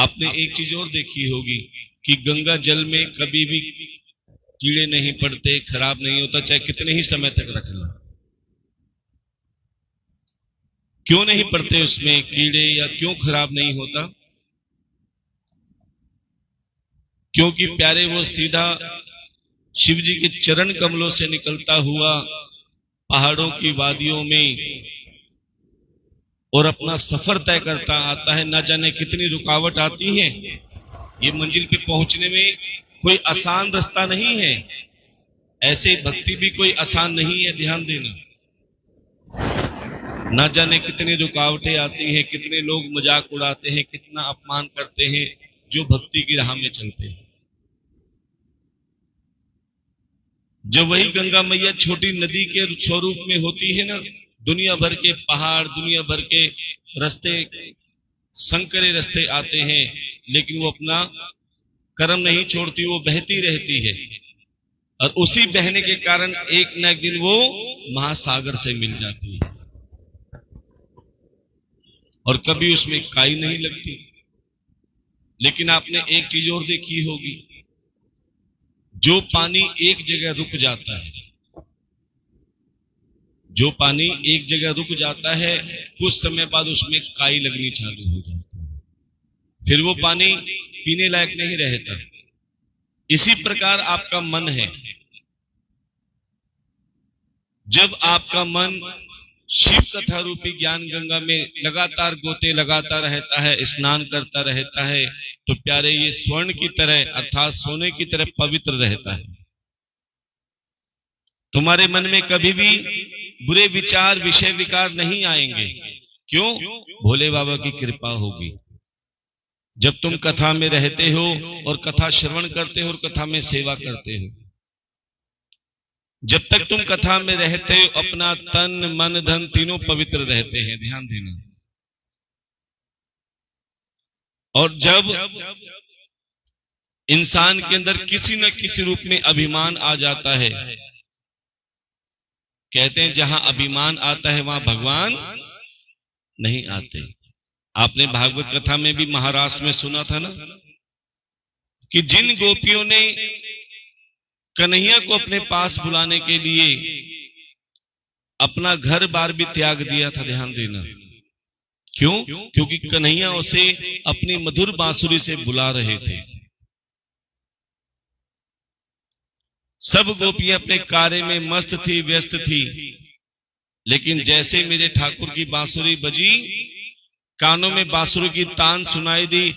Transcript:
आपने एक चीज और देखी होगी कि गंगा जल में कभी भी कीड़े नहीं पड़ते, खराब नहीं होता, चाहे कितने ही समय तक रख लो। क्यों नहीं पड़ते उसमें कीड़े या क्यों खराब नहीं होता? क्योंकि प्यारे वो सीधा शिव जी के चरण कमलों से निकलता हुआ पहाड़ों की वादियों में और अपना सफर तय करता आता है। ना जाने कितनी रुकावट आती है। ये मंजिल पे पहुंचने में कोई आसान रास्ता नहीं है। ऐसे भक्ति भी कोई आसान नहीं है, ध्यान देना। ना जाने कितनी रुकावटें आती हैं, कितने लोग मजाक उड़ाते हैं, कितना अपमान करते हैं जो भक्ति की राह में चलते हैं। जब वही गंगा मैया छोटी नदी के स्वरूप में होती है ना, दुनिया भर के पहाड़, दुनिया भर के रास्ते, संकरे रास्ते आते हैं, लेकिन वो अपना कर्म नहीं छोड़ती, वो बहती रहती है। और उसी बहने के कारण एक न एक दिन वो महासागर से मिल जाती है और कभी उसमें काई नहीं लगती। लेकिन आपने एक चीज और देखी होगी, जो पानी एक जगह रुक जाता है, जो पानी एक जगह रुक जाता है, कुछ समय बाद उसमें काई लगनी चालू हो जाती है, फिर वो पानी पीने लायक नहीं रहता। इसी प्रकार आपका मन है। जब आपका मन शिव कथा रूपी ज्ञान गंगा में लगातार गोते लगाता रहता है, स्नान करता रहता है, तो प्यारे ये स्वर्ण की तरह अर्थात सोने की तरह पवित्र रहता है। तुम्हारे मन में कभी भी बुरे विचार, विषय विकार नहीं आएंगे। क्यों? भोले बाबा की कृपा होगी। जब तुम कथा में रहते हो और कथा श्रवण करते हो और कथा में सेवा करते हो, जब तक तुम कथा में रहते हो अपना तन, मन, धन तीनों पवित्र रहते हैं, ध्यान देना। और जब इंसान के अंदर किसी न किसी रूप में अभिमान आ जाता है, कहते हैं जहां अभिमान आता है वहां भगवान नहीं आते। आपने भागवत कथा में भी महाराष्ट्र में सुना था ना कि जिन गोपियों ने कन्हैया को अपने पास बुलाने के लिए अपना घर बार भी त्याग दिया था, ध्यान देना। क्यों? क्योंकि कन्हैया उसे अपनी मधुर बांसुरी से बुला रहे थे। सब गोपियां अपने कार्य में मस्त थी, व्यस्त थी, लेकिन जैसे मेरे ठाकुर की बांसुरी बजी, कानों में बांसुरी की तान सुनाई दी,